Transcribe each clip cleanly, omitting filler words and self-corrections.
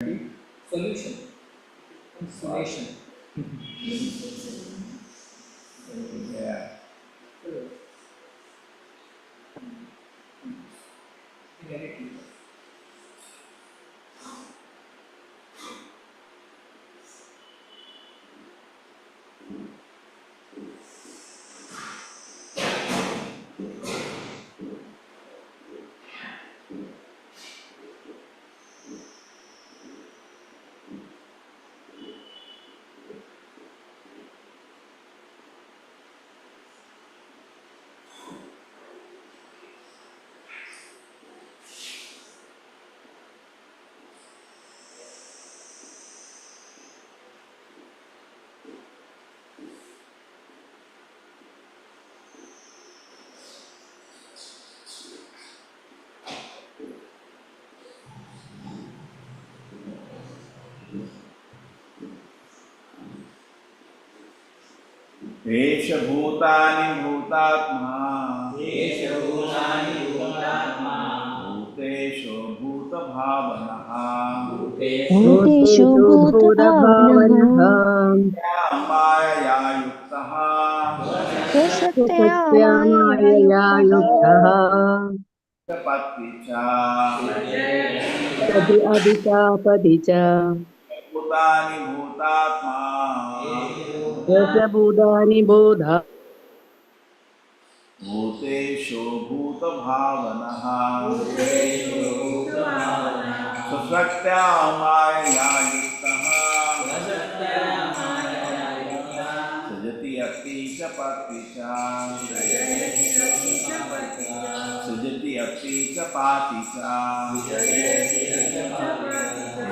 Solution. Installation. Yeah. एष भूतानि भूतात्मा भूतेषु भूतभावनः भूतेषु भूतभावनः मायया युक्तः स्वशक्तया मायया युक्तः पत्ति च अधिकापदि च भूतानि भूतात्मा दशभूतानि बोधा भूतेषु भूतभावनः स्वशक्त्या मायया युक्तः सृजति अपि च पत्ति च सृजति अपि च पाति च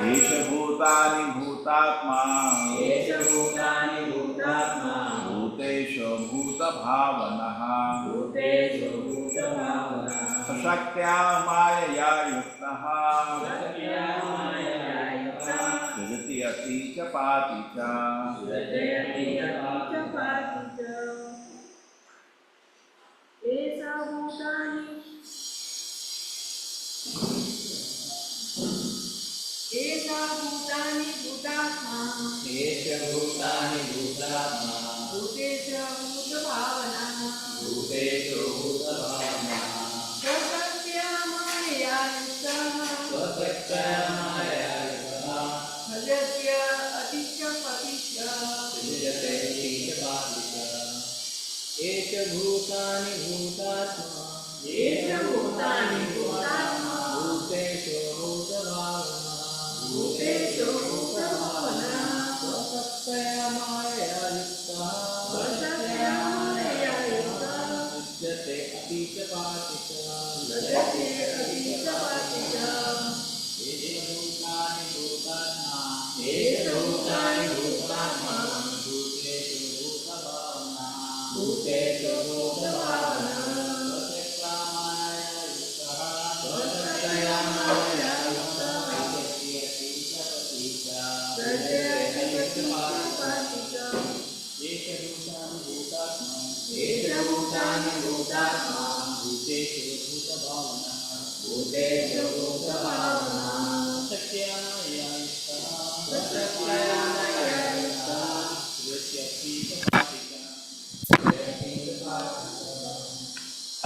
एष भूतानि भूतात्मा भूतेषु भूतभावनः स्वशक्त्या मायया युक्तः सृजति अपि च पाति च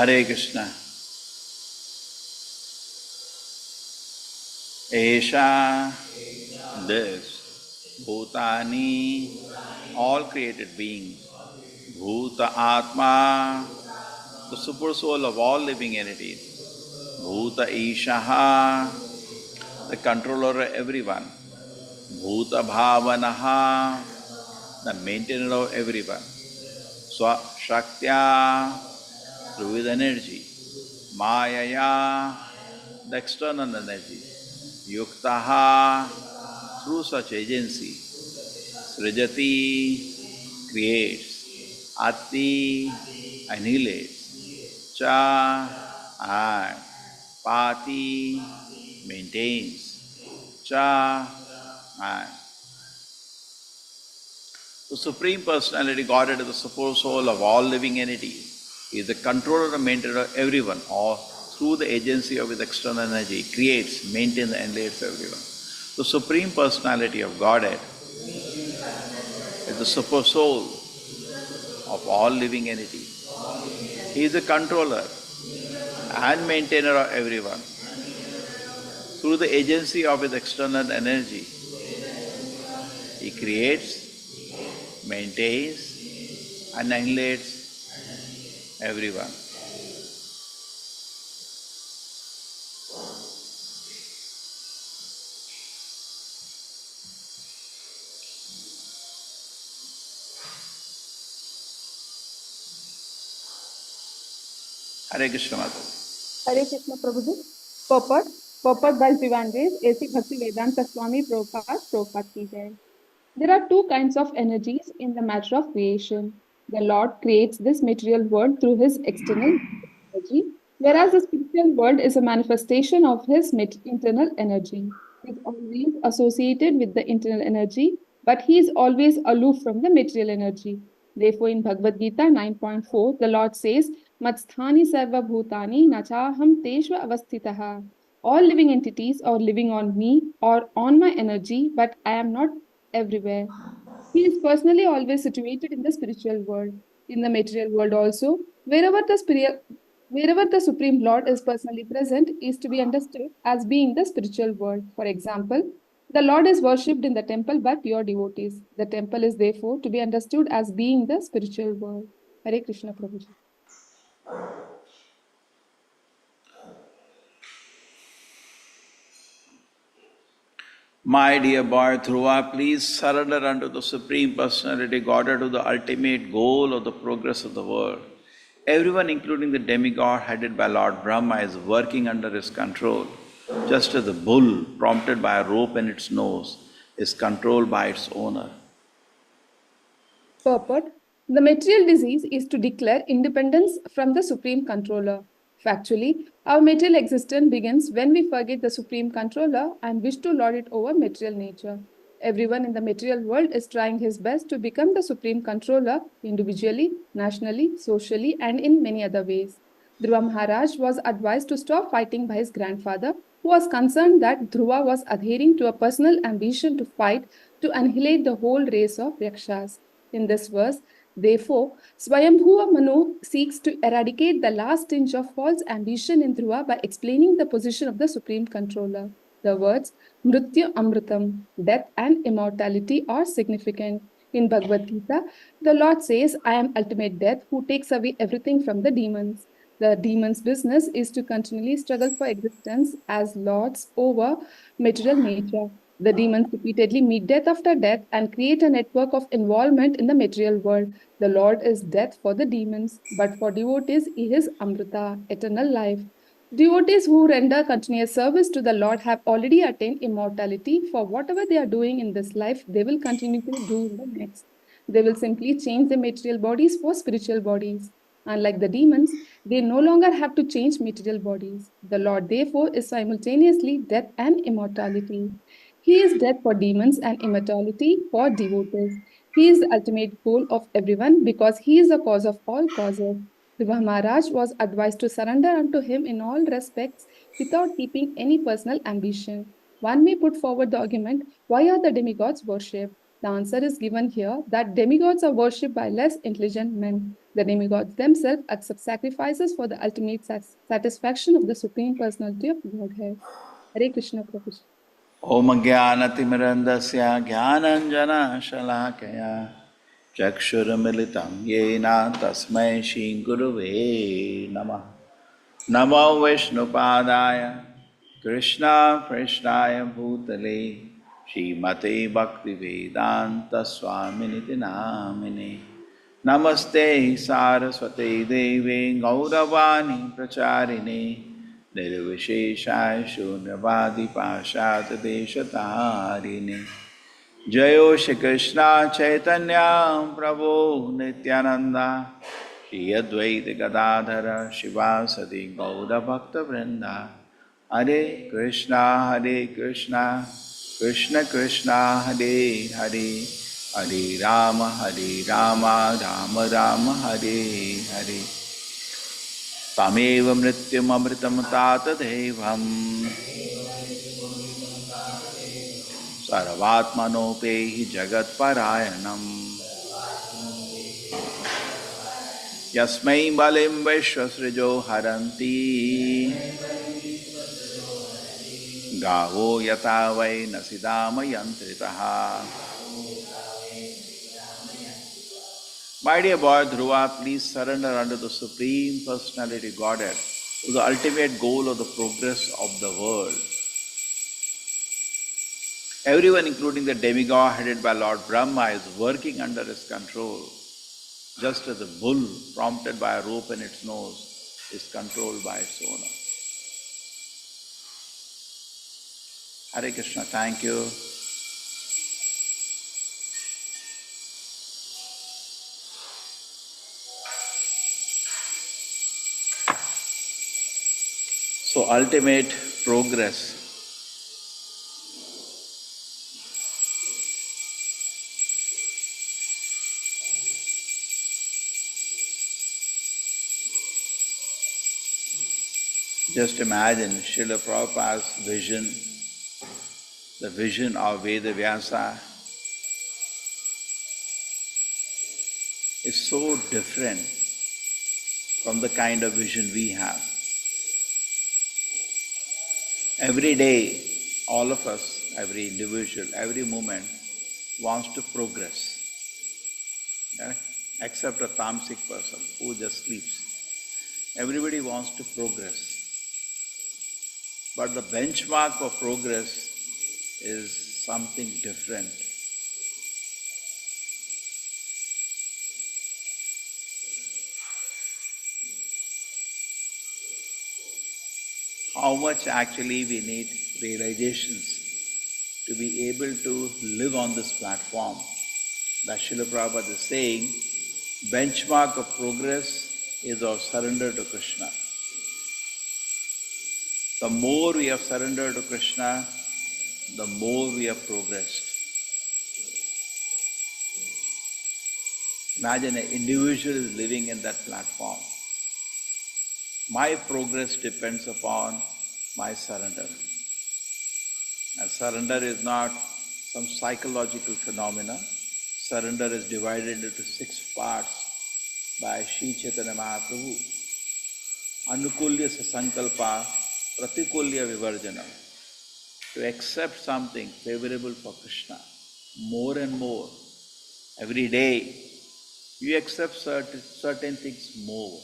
Hare Krishna. Esha, this, Bhutani, all created beings, Bhuta Atma, the super soul of all living entities, Bhuta Ishaha, the controller of everyone, Bhuta Bhavanaha, the maintainer of everyone, Swa Shaktya, with energy, Mayaya, the external energy, Yuktaha, through such agency, Srijati, creates, Ati, annihilates, Cha, and Pati, maintains, Cha, and the Supreme Personality, Godhead is the super soul of all living entities. He is the controller and maintainer of everyone, or through the agency of his external energy, creates, maintains, and leads everyone. The Supreme Personality of Godhead is the super soul of all living entities. He is the controller and maintainer of everyone. Through the agency of his external energy, he creates, maintains, and annihilates everyone. Hare Krishna Mata. Hare Krishna Prabhuji. Purport. Purport by Vivandes, A.C. Bhakti Vedanta Swami Prabhupada ki jai. There are two kinds of energies in the matter of creation. The Lord creates this material world through his external energy, whereas the spiritual world is a manifestation of his internal energy. He is always associated with the internal energy, but he is always aloof from the material energy. Therefore, in Bhagavad Gita 9.4, the Lord says, Matsthani sarva bhutani nachaham teshva avasthitaha. All living entities are living on me or on my energy, but I am not everywhere. He is personally always situated in the spiritual world, in the material world also. Wherever the Supreme Lord is personally present is to be understood as being the spiritual world. For example, the Lord is worshipped in the temple by pure devotees. The temple is therefore to be understood as being the spiritual world. Hare Krishna Prabhuji. My dear boy Dhruva, please surrender unto the Supreme Personality Godhead to the ultimate goal of the progress of the world. Everyone, including the demigod headed by Lord Brahma, is working under his control, just as the bull, prompted by a rope in its nose, is controlled by its owner. Purport. The material disease is to declare independence from the Supreme Controller. Factually, our material existence begins when we forget the Supreme Controller and wish to lord it over material nature. Everyone in the material world is trying his best to become the Supreme Controller individually, nationally, socially, and in many other ways. Dhruva Maharaj was advised to stop fighting by his grandfather, who was concerned that Dhruva was adhering to a personal ambition to fight to annihilate the whole race of Yakshas. In this verse, therefore, Swayambhuva Manu seeks to eradicate the last tinge of false ambition in Dhruva by explaining the position of the Supreme Controller. The words Mrityu Amritam, death and immortality, are significant. In Bhagavad Gita, the Lord says, I am ultimate death who takes away everything from the demons. The demons' business is to continually struggle for existence as lords over material nature. The demons repeatedly meet death after death and create a network of involvement in the material world. The Lord is death for the demons, but for devotees, he is Amrita, eternal life. Devotees who render continuous service to the Lord have already attained immortality. For whatever they are doing in this life, they will continue to do in the next. They will simply change the material bodies for spiritual bodies. Unlike the demons, they no longer have to change material bodies. The Lord, therefore, is simultaneously death and immortality. He is death for demons and immortality for devotees. He is the ultimate goal of everyone because he is the cause of all causes. Dhruva Maharaj was advised to surrender unto him in all respects without keeping any personal ambition. One may put forward the argument, why are the demigods worshipped? The answer is given here that demigods are worshipped by less intelligent men. The demigods themselves accept sacrifices for the ultimate satisfaction of the Supreme Personality of Godhead. Hare Krishna Prabhuji. Om Jnanatimirandasya Jnananjana Shalakaya Chakshuramilitam Yena Tasmai Shri Guruve Namah. Namo Vishnupadaya Krishna Prishnaya Bhutale Srimate Bhaktivedanta Swaminiti Namine Namaste Saraswate Deve Gauravani Pracharine Nirvisheshaya Shunyavadi Pashad Deshatarine Jayo Shri Krishna Chaitanya Prabhu Nityananda Shri Advaita Gadadhara Shivasati Gaura Bhakta Vrinda Hare Krishna Krishna Krishna Hare Hare Hare Rama Rama Rama Hare Hare Tameva Mrityum Amritam Tata Devam Sarvatmanopehi Jagat Parayanam Yasmai Balim Vaishwasrijo Haranti Gavo Yata Vai Nasidama Yantritaha. My dear boy Dhruva, please surrender unto the Supreme Personality Godhead, to the ultimate goal of the progress of the world. Everyone, including the demigod headed by Lord Brahma, is working under his control, just as a bull prompted by a rope in its nose is controlled by its owner. Hare Krishna, thank you. So, ultimate progress. Just imagine Srila Prabhupada's vision, the vision of Veda Vyasa is so different from the kind of vision we have. Every day, all of us, every individual, every moment wants to progress. Yeah? Except a tamasic person who just sleeps. Everybody wants to progress. But the benchmark for progress is something different. How much actually we need realizations to be able to live on this platform. That Srila Prabhupada is saying, benchmark of progress is our surrender to Krishna. The more we have surrendered to Krishna, the more we have progressed. Imagine an individual is living in that platform. My progress depends upon my surrender. And surrender is not some psychological phenomena. Surrender is divided into 6 parts by Sri Chaitanya Mahaprabhu. Anukulya Sasankalpa Pratikulya Vivarjana. To accept something favorable for Krishna more and more. Every day you accept certain things more.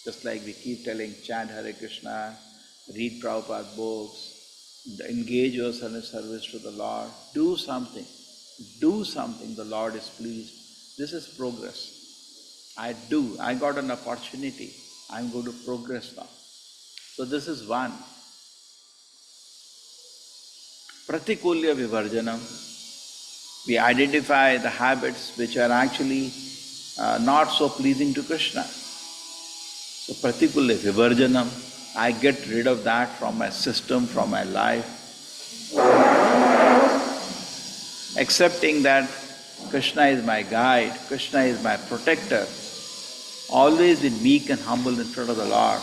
Just like we keep telling, chant Hare Krishna, read Prabhupada books, engage yourself in service to the Lord. Do something. Do something, the Lord is pleased. This is progress. I got an opportunity. I'm going to progress now. So this is one. Pratikulya Vivarjanam. We identify the habits which are actually not so pleasing to Krishna. So Pratikulya Vivarjanam, I get rid of that from my system, from my life. Accepting that Krishna is my guide, Krishna is my protector. Always be meek and humble in front of the Lord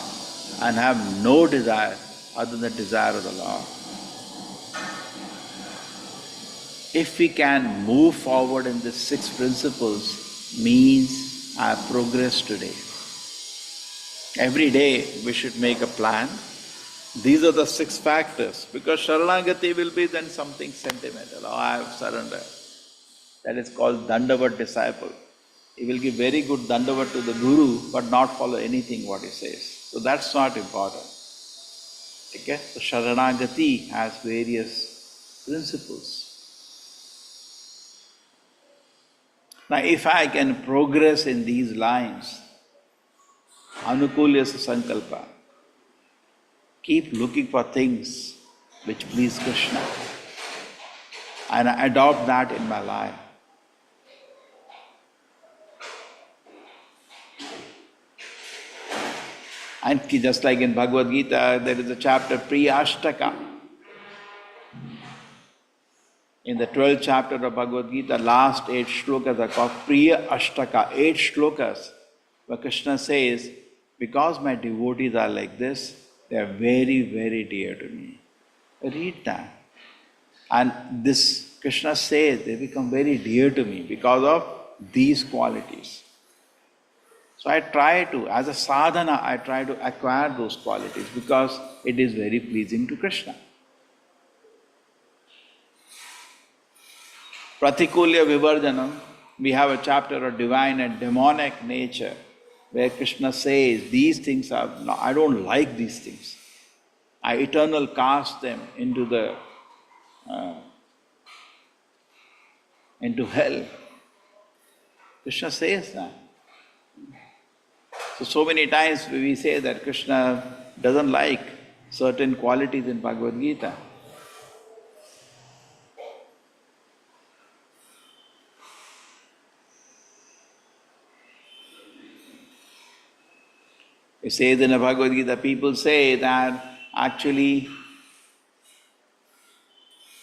and have no desire other than the desire of the Lord. If we can move forward in these 6 principles, means I have progressed today. Every day we should make a plan. These are the 6 factors, because Sharanagati will be then something sentimental. Oh, I have surrendered. That is called Dandavat disciple. He will give very good Dandavat to the Guru, but not follow anything what he says. So that's not important. Okay? So Sharanagati has various principles. Now if I can progress in these lines, Anukulya Sankalpa, keep looking for things which please Krishna and I adopt that in my life. And just like in Bhagavad Gita, there is a chapter, Priya Ashtaka. In the 12th chapter of Bhagavad Gita, last 8 shlokas are called Priya Ashtaka, 8 shlokas, where Krishna says, because my devotees are like this, they are very, very dear to me. Read that. And this Krishna says they become very dear to me because of these qualities. So I try to, as a sadhana, I try to acquire those qualities because it is very pleasing to Krishna. Pratikulya Vivarjanam, we have a chapter of divine and demonic nature where Krishna says these things are, I don't like these things. I eternal cast them into hell. Krishna says that. So many times we say that Krishna doesn't like certain qualities in Bhagavad Gita. It says in the Bhagavad Gita, people say that actually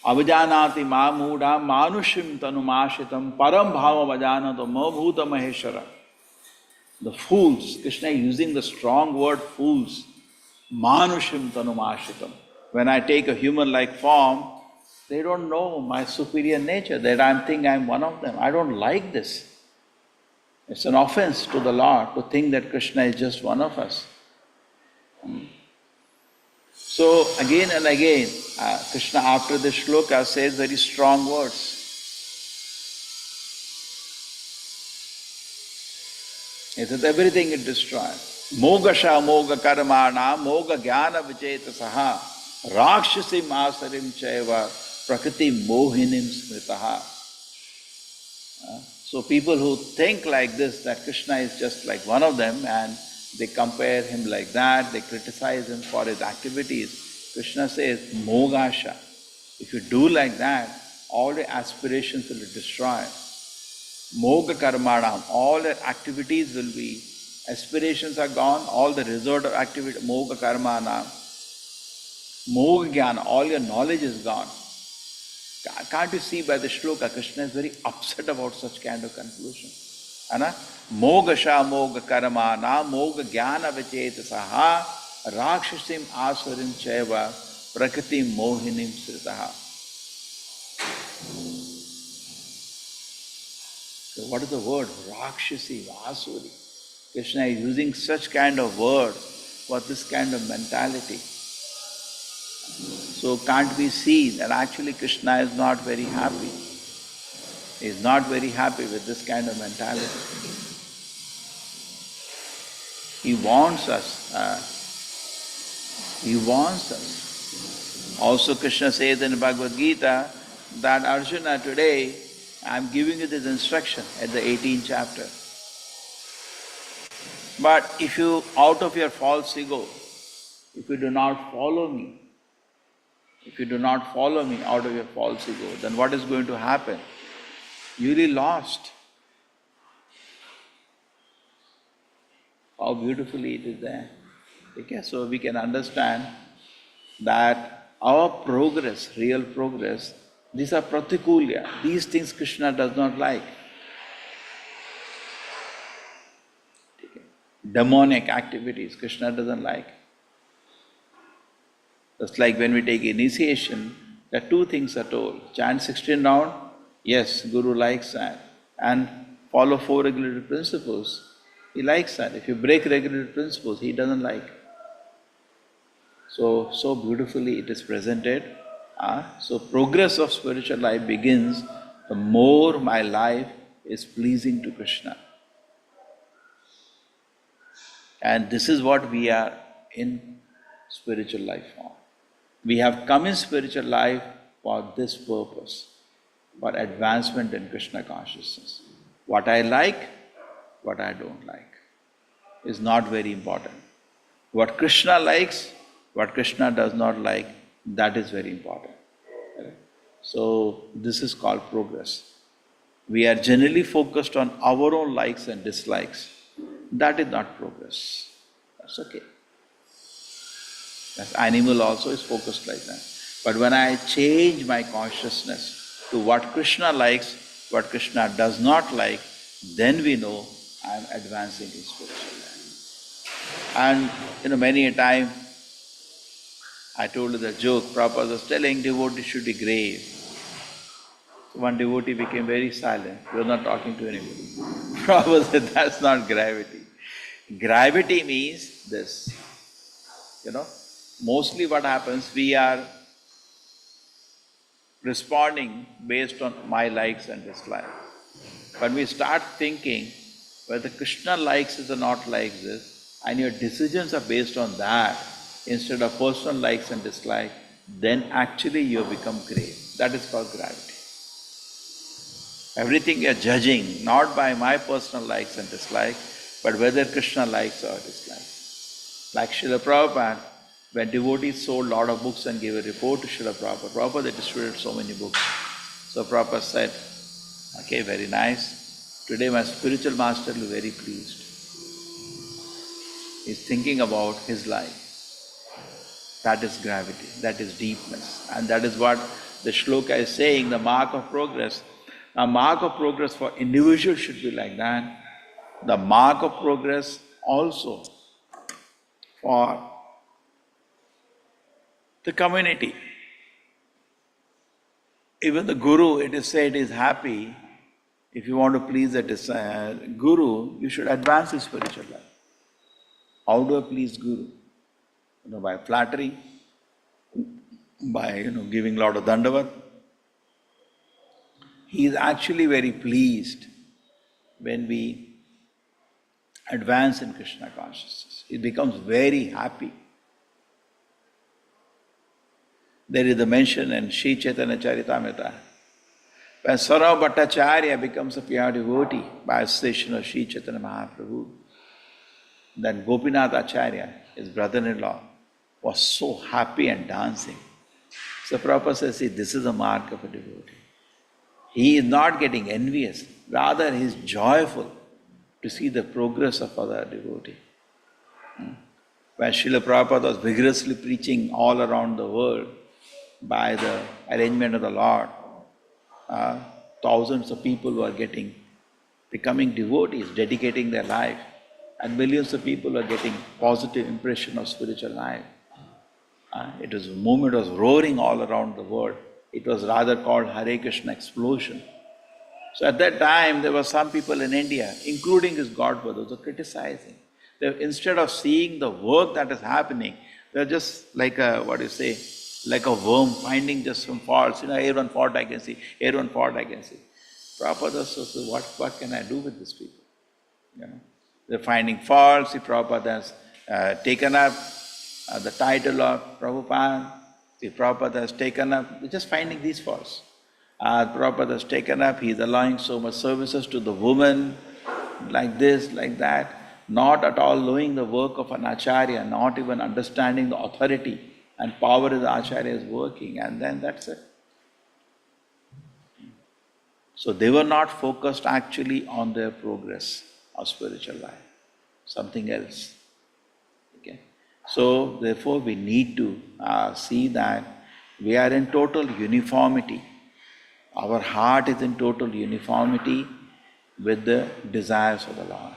Avajanati Mamudha Manushim Tanumashitam Param Bhava Vajanato Mabhuta Maheshwara. The fools, Krishna is using the strong word fools, Manushim Tanumashitam. When I take a human-like form, they don't know my superior nature, that I think I'm one of them. I don't like this. It's an offense to the Lord to think that Krishna is just one of us. So again and again, Krishna after this shloka says very strong words. He says everything is destroyed. Mogasha moga karmana moga jnana vichetasaha rakshasim asarim chaiva prakriti mohinim smritaha. So people who think like this, that Krishna is just like one of them, and they compare him like that, they criticize him for his activities. Krishna says, Mogasha. If you do like that, all the aspirations will be destroyed. Moga karmanam, all the activities will be, aspirations are gone, all the result of activity, moga karmanam. Moga jnana, all your knowledge is gone. Can't you see by the shloka, Krishna is very upset about such kind of conclusion. Mogasha moga karmana moga jnana vichetasaha rakshasim asurim chaiva prakriti mohinim sritaha. So what is the word? Rakshasi, asuri. Krishna is using such kind of words for this kind of mentality. So can't we see that actually Krishna is not very happy? He is not very happy with this kind of mentality. He wants us. He wants us. Also Krishna says in Bhagavad Gita that Arjuna, today I am giving you this instruction at the 18th chapter. But if you, out of your false ego, if you do not follow me, out of your false ego, then what is going to happen? You will be lost. How beautifully it is there. Okay, so we can understand that our progress, real progress, these are pratikulya. These things Krishna does not like. Okay. Demonic activities Krishna doesn't like. Just like when we take initiation, there are two things are told. Chant 16 round, yes, Guru likes that. And follow 4 regulated principles, he likes that. If you break regulated principles, he doesn't like. So beautifully it is presented. So progress of spiritual life begins the more my life is pleasing to Krishna. And this is what we are in spiritual life for. We have come in spiritual life for this purpose, for advancement in Krishna consciousness. What I like, what I don't like is not very important. What Krishna likes, what Krishna does not like, that is very important. So this is called progress. We are generally focused on our own likes and dislikes. That is not progress. That's okay. That animal also is focused like that. But when I change my consciousness to what Krishna likes, what Krishna does not like, then we know I am advancing in spiritual life. And many a time I told you the joke, Prabhupada was telling devotees should be grave. One devotee became very silent. He was not talking to anybody. Prabhupada said, that's not gravity. Gravity means this. Mostly what happens, we are responding based on my likes and dislikes. When we start thinking whether Krishna likes this or not likes this, and your decisions are based on that instead of personal likes and dislikes, then actually you become great. That is called gravity. Everything you are judging not by my personal likes and dislikes, but whether Krishna likes or dislikes. Like Srila Prabhupada, when devotees sold a lot of books and gave a report to Srila Prabhupada, Prabhupada they distributed so many books. So Prabhupada said, okay, very nice. Today my spiritual master will be very pleased. He's thinking about his life. That is gravity, that is deepness. And that is what the shloka is saying, the mark of progress. A mark of progress for individuals should be like that. The mark of progress also for the community. Even the guru, it is said, is happy. If you want to please the guru, you should advance his spiritual life. How do I please guru? By flattery, by giving a lot of dandavat. He is actually very pleased when we advance in Krishna consciousness. He becomes very happy. There is a mention in Sri Chaitanya Charitamrita. When Sarava Bhattacharya becomes a pure devotee by association of Sri Chaitanya Mahaprabhu, then Gopinath Acharya, his brother-in-law, was so happy and dancing. So Prabhupada says, see, this is a mark of a devotee. He is not getting envious, rather he is joyful to see the progress of other devotee. When Srila Prabhupada was vigorously preaching all around the world by the arrangement of the Lord, thousands of people were becoming devotees, dedicating their life, and millions of people were getting positive impression of spiritual life. The movement was roaring all around the world. It was rather called Hare Krishna explosion. So at that time, there were some people in India, including his godbrothers, who were criticizing. Instead of seeing the work that is happening, they're just like like a worm finding just some faults. Here one fault I can see, here one fault I can see. Prabhupada says, what can I do with these people? They're finding faults. Prabhupada has taken up the title of Prabhupada. Prabhupada has taken up, they're just finding these faults. Prabhupada has taken up, he's allowing so much services to the woman, like this, like that, not at all knowing the work of an acharya, not even understanding the authority and power the acharya is working, and then that's it. So they were not focused actually on their progress of spiritual life, something else. Okay. So therefore we need to see that we are in total uniformity. Our heart is in total uniformity with the desires of the Lord.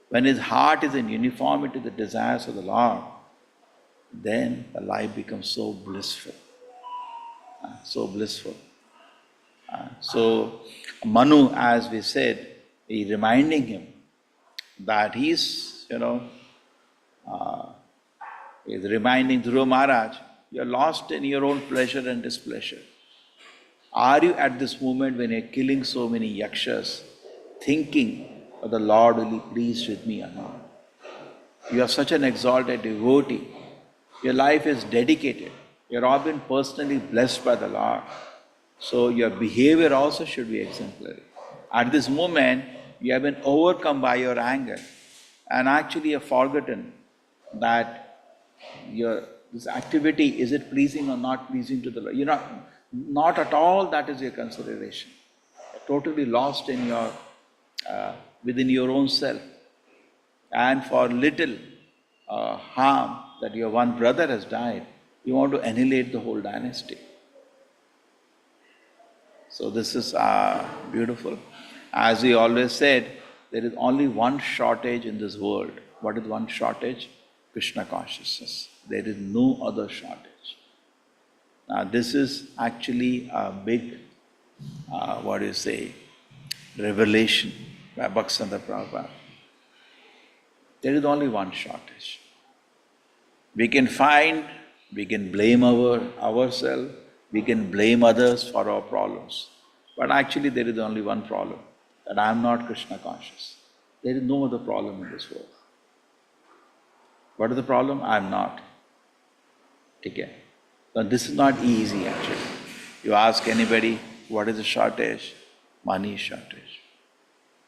When his heart is in uniformity with the desires of the Lord, then the life becomes so blissful. So blissful. So Manu, as we said, is reminding him that he's, is reminding Dhruva Maharaj, you're lost in your own pleasure and displeasure. Are you at this moment when you're killing so many yakshas, thinking of the Lord will be pleased with me or not? You are such an exalted devotee. Your life is dedicated. You're all been personally blessed by the Lord. So your behavior also should be exemplary. At this moment, you have been overcome by your anger and actually have forgotten that this activity, is it pleasing or not pleasing to the Lord? Not at all that is your consideration. You're totally lost in within your own self. And for little harm that your one brother has died, you want to annihilate the whole dynasty. So this is beautiful. As we always said, there is only one shortage in this world. What is one shortage? Krishna consciousness. There is no other shortage. Now this is actually a big revelation by Bhaktivinoda Prabhupada. There is only one shortage. We can blame ourselves, we can blame others for our problems. But actually there is only one problem, that I am not Krishna conscious. There is no other problem in this world. What is the problem? I am not. Okay. But this is not easy actually. You ask anybody, what is the shortage? Money shortage.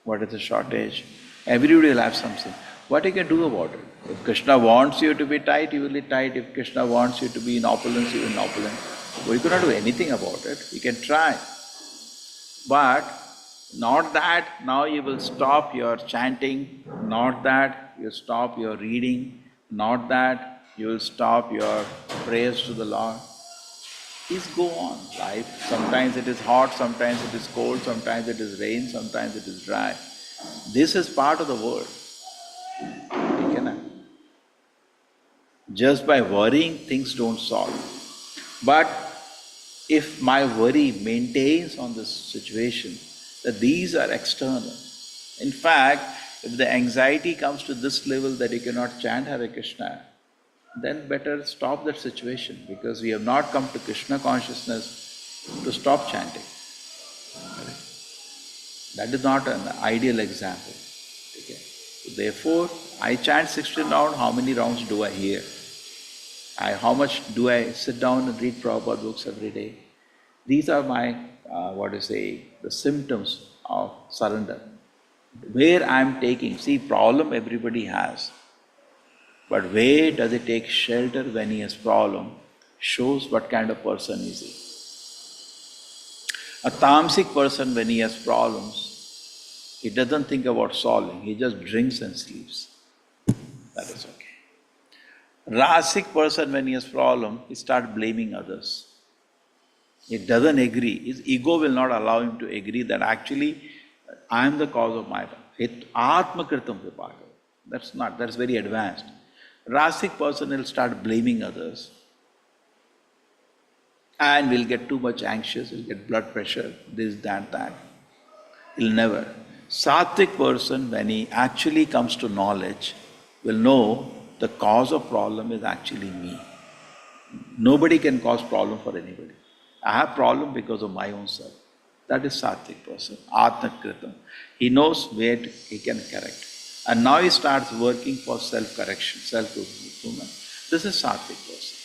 What is the shortage? Everybody will have something. What you can do about it? If Krishna wants you to be tight, you will be tight. If Krishna wants you to be in opulence, you will be in opulence. Well, you cannot do anything about it. You can try. But not that now you will stop your chanting, not that you stop your reading, not that you will stop your prayers to the Lord. Please go on. Life, sometimes it is hot, sometimes it is cold, sometimes it is rain, sometimes it is dry. This is part of the world. Just by worrying, things don't solve. But if my worry maintains on this situation, that these are external. In fact, if the anxiety comes to this level that you cannot chant Hare Krishna, then better stop that situation, because we have not come to Krishna consciousness to stop chanting. That is not an ideal example. Okay. Therefore, I chant 16 rounds, how many rounds do I hear? How much do I sit down and read Prabhupada books every day? These are my, the symptoms of surrender. Where I am taking, see, problem everybody has. But where does he take shelter when he has problem, shows what kind of person is he. A tamasic person, when he has problems, he doesn't think about solving, he just drinks and sleeps. That is okay. Rasic person, when he has problem, he starts blaming others. He doesn't agree. His ego will not allow him to agree that actually I am the cause of my Atmakritam vipaka. That's very advanced. Rasic person will start blaming others and will get too much anxious, will get blood pressure, this, that. He'll never. Sattvic person, when he actually comes to knowledge, will know the cause of problem is actually me. Nobody can cause problem for anybody. I have problem because of my own self. That is Sattvic person, Atmakritam. He knows where he can correct. And now he starts working for self-correction, self-improvement. This is Sattvic person.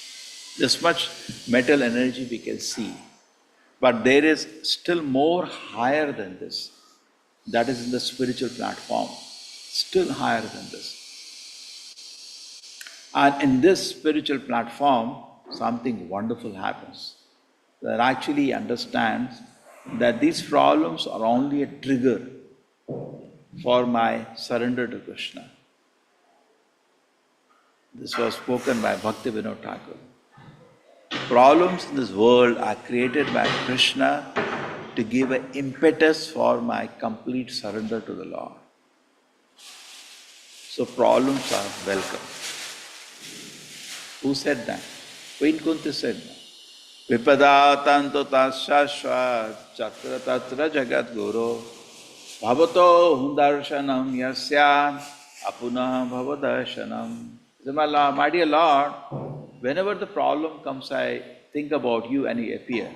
This much mental energy we can see. But there is still more higher than this. That is in the spiritual platform. Still higher than this. And in this spiritual platform, something wonderful happens. That actually understands that these problems are only a trigger for my surrender to Krishna. This was spoken by Bhaktivinoda Thakur. Problems in this world are created by Krishna to give an impetus for my complete surrender to the Lord. So problems are welcome. Who said that? Queen Kunti said that. Vipada tanto tasashvat chatra tatra jagat guru bhavato hundarshanam yasya apuna bhavadarshanam. My dear Lord, whenever the problem comes, I think about you and you appear.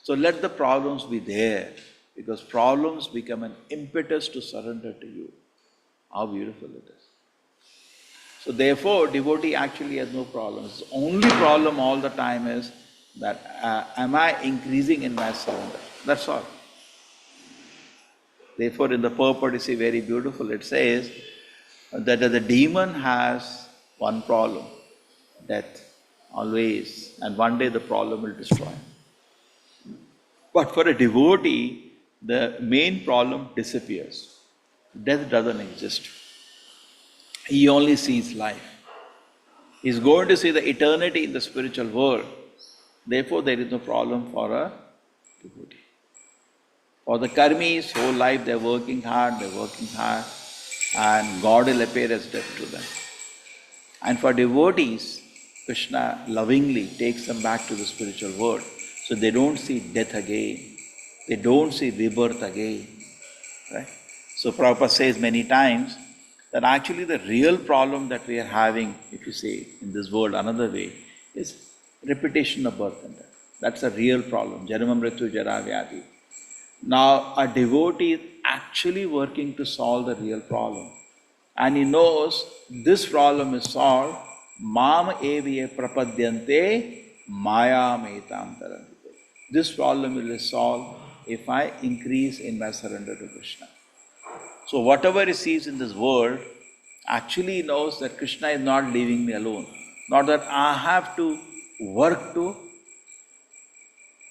So let the problems be there, because problems become an impetus to surrender to you. How beautiful it is. So therefore, devotee actually has no problems. The only problem all the time is that am I increasing in my surrender? That's all. Therefore, in the purport, you see very beautiful, it says that the demon has one problem, death, always, and one day the problem will destroy him. But for a devotee, the main problem disappears. Death doesn't exist. He only sees life. He is going to see the eternity in the spiritual world. Therefore, there is no problem for a devotee. For the karmis, whole life they're working hard, and God will appear as death to them. And for devotees, Krishna lovingly takes them back to the spiritual world, so they don't see death again. They don't see rebirth again. Right? So Prabhupada says many times that actually the real problem that we are having, if you say in this world another way, is repetition of birth and death. That's a real problem. Janma mrityu jara vyadhi. Now a devotee is actually working to solve the real problem. And he knows this problem is solved. Mam eviye prapadyante maya metam tarante. This problem will be solved if I increase in my surrender to Krishna. So whatever he sees in this world, actually he knows that Krishna is not leaving me alone. Not that I have to work to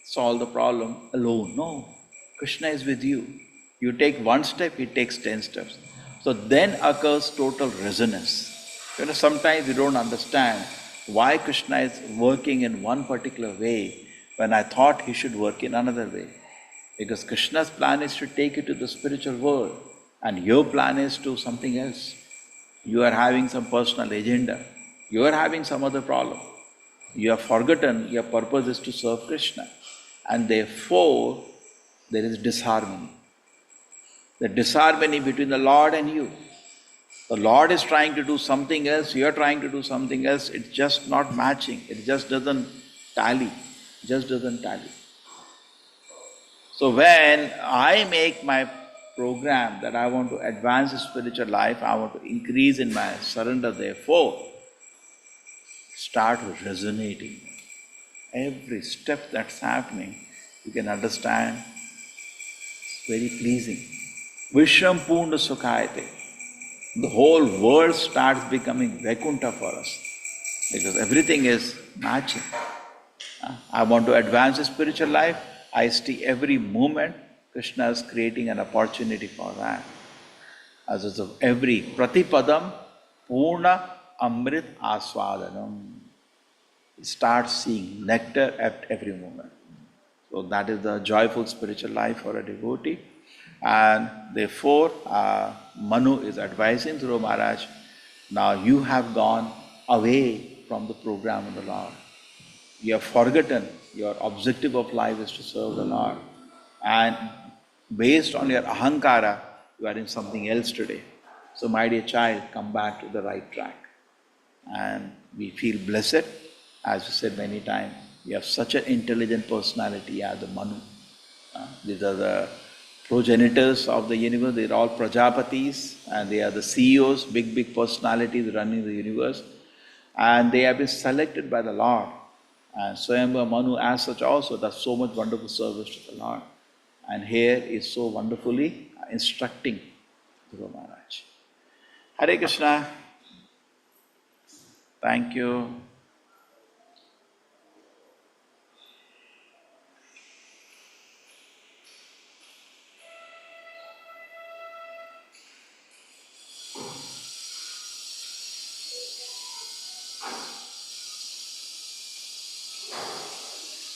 solve the problem alone. No, Krishna is with you. You take one step, he takes 10 steps. So then occurs total resonance. Sometimes we don't understand why Krishna is working in one particular way when I thought he should work in another way. Because Krishna's plan is to take you to the spiritual world, and your plan is to something else. You are having some personal agenda. You are having some other problem. You have forgotten your purpose is to serve Krishna. And therefore, there is disharmony. The disharmony between the Lord and you. The Lord is trying to do something else, you are trying to do something else, it's just not matching. It just doesn't tally. Just doesn't tally. So when I make my program that I want to advance the spiritual life, I want to increase in my surrender, therefore, start resonating. Every step that's happening, you can understand, it's very pleasing. Vishram Purna Sukhayate. The whole world starts becoming Vaikuntha for us because everything is matching. I want to advance the spiritual life. I see every moment Krishna is creating an opportunity for that. As of every pratipadam purna amrit aswadanam. You start seeing nectar at every moment. So that is the joyful spiritual life for a devotee. And therefore, Manu is advising Dhruva Maharaj, now you have gone away from the program of the Lord. You have forgotten your objective of life is to serve the Lord. And based on your ahankara, you are in something else today. So my dear child, come back to the right track. And we feel blessed, as you said many times, you have such an intelligent personality as the Manu. These are the progenitors of the universe, they are all Prajapatis and they are the CEOs, big personalities running the universe. And they have been selected by the Lord. And Swayambhava Manu as such also does so much wonderful service to the Lord. And here is so wonderfully instructing Dhruva Maharaj. Hare Krishna. Thank you.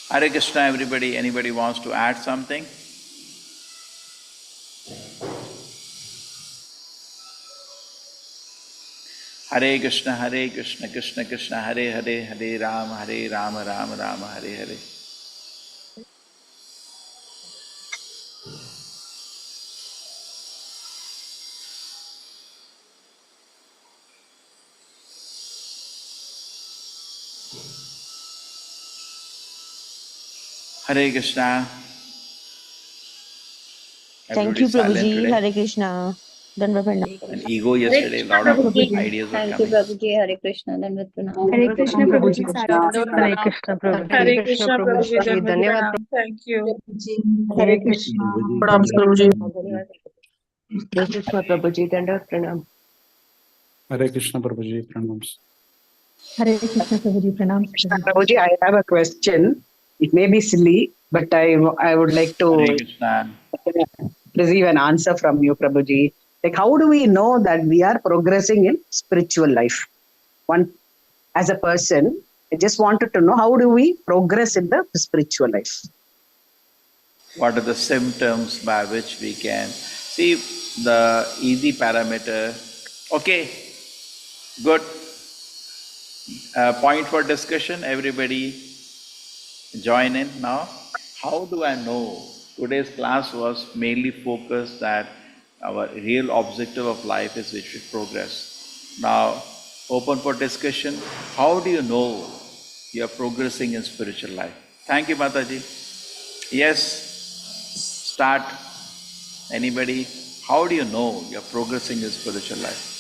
Hare Krishna, everybody. Anybody wants to add something? Hare Krishna, Krishna Krishna, Hare Hare, Hare Rama, Rama Rama, Hare Hare. Hare Krishna. Thank you, Everybody silent Prabhuji. today. Hare Krishna. Dandavat pranam. An ego Hare yesterday, a Krishna lot of Prabhuji. ideas were Thank you, coming. Prabhuji. Hare Krishna. Dandavat pranam. Hare Krishna Prabhuji. Hare Krishna Prabhuji. Hare Krishna Prabhuji. Dhanyavad Dhanyavad. Thank you. Hare Krishna. Pranam Prabhuji. Hare Krishna Prabhuji, Dandavat pranam. Hare Krishna Prabhuji, pranams. Hare Krishna Prabhuji. Pranam Prabhuji. Prabhuji, I have a question. It may be silly, but I would like to Hare Krishna. receive an answer from you, Prabhuji. Like, how do we know that we are progressing in spiritual life? One, as a person, I just wanted to know, how do we progress in the spiritual life? What are the symptoms by which we can see the easy parameter? Okay, good. Point for discussion, everybody join in now. How do I know Today's class was mainly focused that our real objective of life is we should progress. Now, open for discussion. How do you know you are progressing in spiritual life? Thank you, Mataji. Yes, start. Anybody? How do you know you are progressing in spiritual life?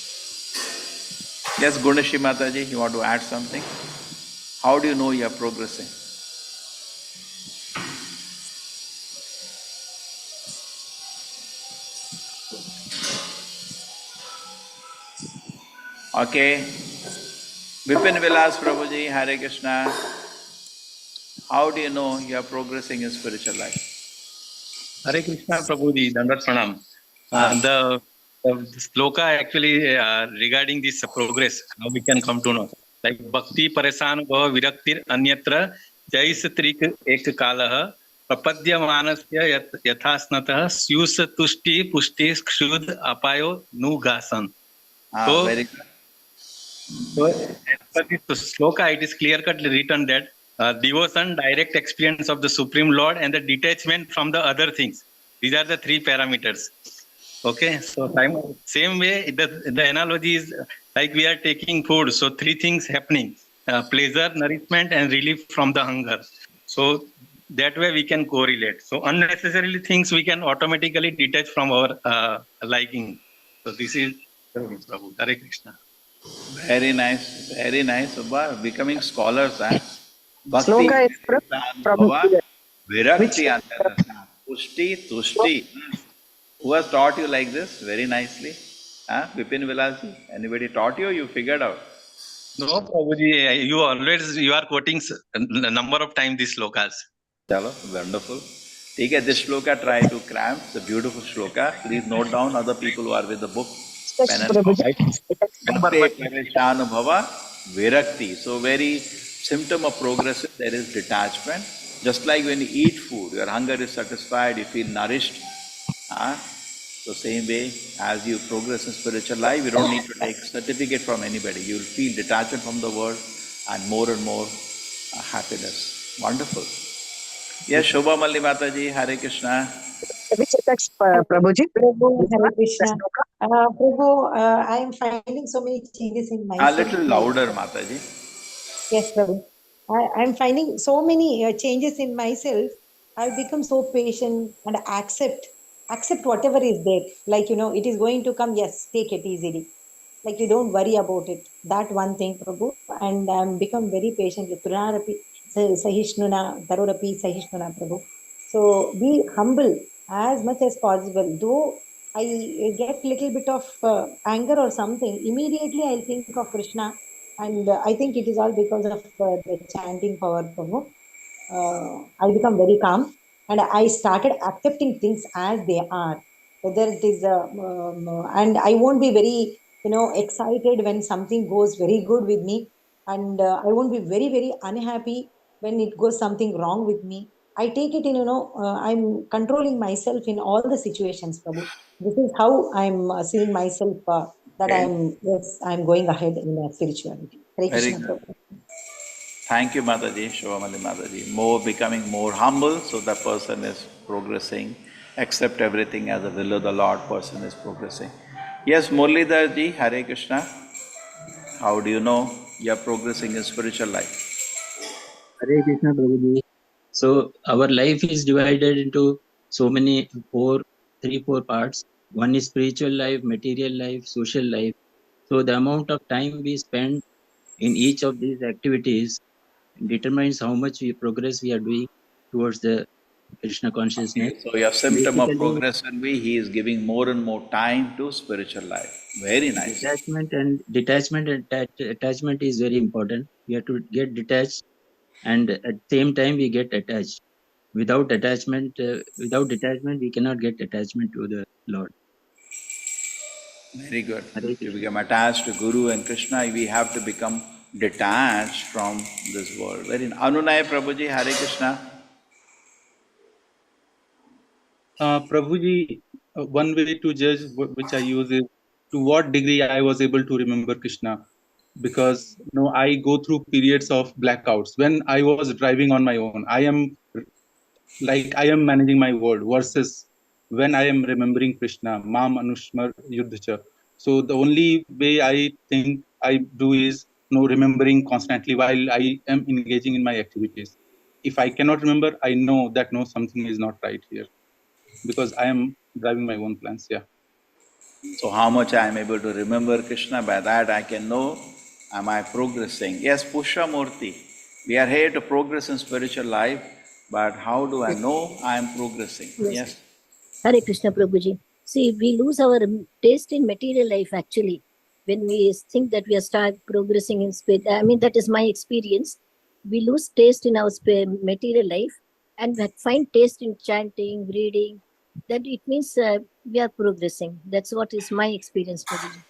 Yes, Gunashi Mataji, you want to add something? How do you know you are progressing? Okay. Vipin Vilas Prabhuji, Hare Krishna. How do you know you are progressing in spiritual life? Hare Krishna Prabhuji, Dandat Pranam. The sloka actually regarding this progress, how we can come to know. Like Bhakti Paresan Bhava Viraktir Anyatra Jais Trik Ek Kalah Prapadya Manasya Yathasnatah Syus Tushti Pushti Kshud Apayo Nu Gasan. Very good. So, as per this sloka, it is clear-cut written that devotion, direct experience of the Supreme Lord, and the detachment from the other things. These are the three parameters. Okay, so same way, the analogy is like we are taking food. So three things happening: pleasure, nourishment, and relief from the hunger. So that way we can correlate. So unnecessarily things we can automatically detach from our liking. So this is Prabhu. Hare Krishna. Very nice, very nice. Subba, becoming scholars, huh? Bhakti, Sloka is Bhava, Which Virakti, Pushti, Tushti. Who has taught you like this very nicely? Huh? Vipin Vilasji, anybody taught you? You figured out. No, Prabhuji, you are quoting a number of times these slokas. Chalo, wonderful. Take this shloka, try to cram. It's a beautiful shloka. Please note down other people who are with the book. Pen and Bhakti Parishanubhava Virakti. So very symptom of progress is there is detachment. Just like when you eat food, your hunger is satisfied, you feel nourished. So same way, as you progress in spiritual life, you don't need to take certificate from anybody. You will feel detachment from the world and more happiness. Wonderful. Yes, Shobha Malli Mataji, Hare Krishna. which text, Prabhuji? Prabhu, This Hare one, the Krishna. sloka? Prabhu, I am finding so many changes in A myself. little louder, Mataji. Yes, Prabhu. I am finding so many changes in myself. I've become so patient and accept whatever is there. Like, it is going to come. Yes, take it easily. Like, you don't worry about it. That one thing, Prabhu. And I'm become very patient. Turarapi sahishnuna, tarorapi sahishnuna, Prabhu. So be humble as much as possible. Though I get little bit of anger or something, immediately I'll think of Krishna, and I think it is all because of the chanting power, Prabhu. I become very calm, and I started accepting things as they are. Whether it is, and I won't be very, excited when something goes very good with me, and I won't be very, very unhappy when it goes something wrong with me. I take it in, I'm controlling myself in all the situations, Prabhu. This is how I'm seeing myself. That Okay. I'm going ahead in spirituality. Hare Very Krishna, good. Prabhu. Thank you, Mataji, Shobhamali Mataji. More becoming more humble, so the person is progressing. Accept everything as a will of the Lord, person is progressing. Yes, Murlidhar ji, Hare Krishna. How do you know you are progressing in spiritual life? Hare Krishna Prabhuji. So our life is divided into so many three, four parts. One is spiritual life, material life, social life. So the amount of time we spend in each of these activities determines how much progress we are doing towards the Krishna consciousness. Okay, so your symptom of Basically, progress will be he is giving more and more time to spiritual life. Very nice. detachment and attachment is very important. We have to get detached, and at the same time we get attached. Without detachment, we cannot get attachment to the Lord. Very good. Hare To Krishna. become attached to Guru and Krishna, we have to become detached from this world. Very Anunay Prabhuji, Hare Krishna. Prabhuji, one way to judge which I use is to what degree I was able to remember Krishna. Because I go through periods of blackouts when I was driving on my own. I am like I am managing my world versus when I am remembering Krishna, Ma Manushmar Yuddhacha. So the only way I think I do is remembering constantly while I am engaging in my activities. If I cannot remember, I know that no, something is not right here because I am driving my own plans. Yeah. So how much I am able to remember Krishna, by that I can know, am I progressing? Yes, Pushpa Murthy, we are here to progress in spiritual life, but how do I know I am progressing? Yes. Hare Krishna Prabhuji. See, we lose our taste in material life actually. When we think that we are start progressing in spirit, I mean, that is my experience. We lose taste in our material life and we find taste in chanting, reading. That it means we are progressing. That's what is my experience, Prabhuji.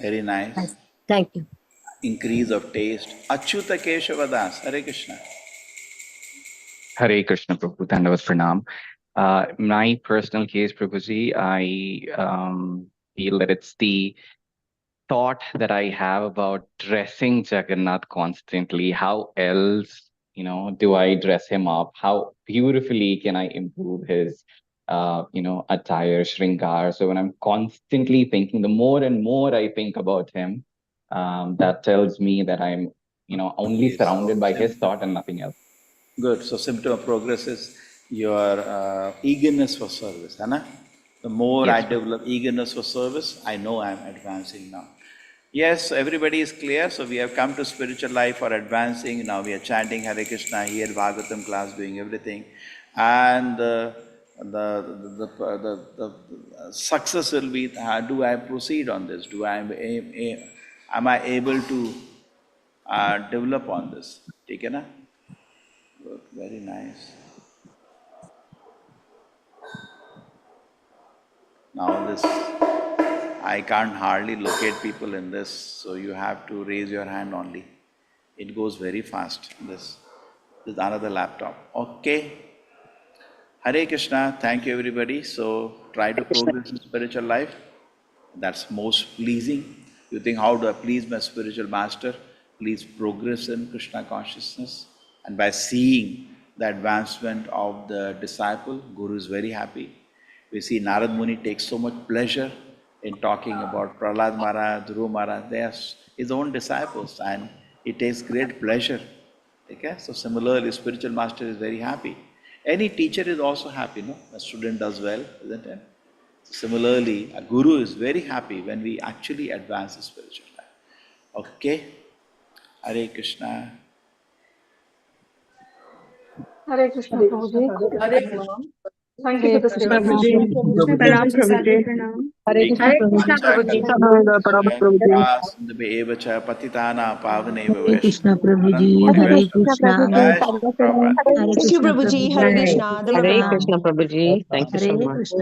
Very nice. Thank you. Increase of taste. Achyuta Keshavadas, Hare Krishna. Hare Krishna Prabhu, Dandavat Pranam. My personal case, Prabhuji, I feel that it's the thought that I have about dressing Jagannath constantly. How else, do I dress him up? How beautifully can I improve his, attire, shringar? So when I'm constantly thinking, the more and more I think about him, that tells me that I'm, only surrounded by his thought and nothing else. Good. So symptom of progress is your eagerness for service. Anna? The more Yes, I develop eagerness for service, I know I'm advancing now. Yes, everybody is clear. So we have come to spiritual life for advancing. Now we are chanting Hare Krishna here, Bhagavatam class, doing everything. And the success will be, do I proceed on this? Am I able to develop on this? Okay, na? Good, very nice. Now this, I can't hardly locate people in this, so you have to raise your hand only. It goes very fast, this is another laptop. Okay. Hare Krishna, thank you everybody. So try to progress in spiritual life. That's most pleasing. You think, how do I please my spiritual master? Please progress in Krishna consciousness. And by seeing the advancement of the disciple, Guru is very happy. We see Narad Muni takes so much pleasure in talking about Prahlad Maharaj, Dhruva Maharaj. They are his own disciples and he takes great pleasure. Okay? So similarly, spiritual master is very happy. Any teacher is also happy, no? A student does well, isn't it? Similarly, a guru is very happy when we actually advance the spiritual life. Okay? Hare Krishna. Hare Krishna Prabhuji. Hare Krishna. Thank you to the Krishna Sevas. Prabhuji. Pranam Prabhuji. Hare Krishna Prabhuji. Patitana Pavaneva Hare Krishna Vaishnava. Prabhuji. Hare Krishna. Jai Shri Prabhupada. Hare Thank you, Krishna Prabhuji. Hare Prabhuji. Krishna. Hare Krishna Prabhuji. Thank you so Hare much. Krishna.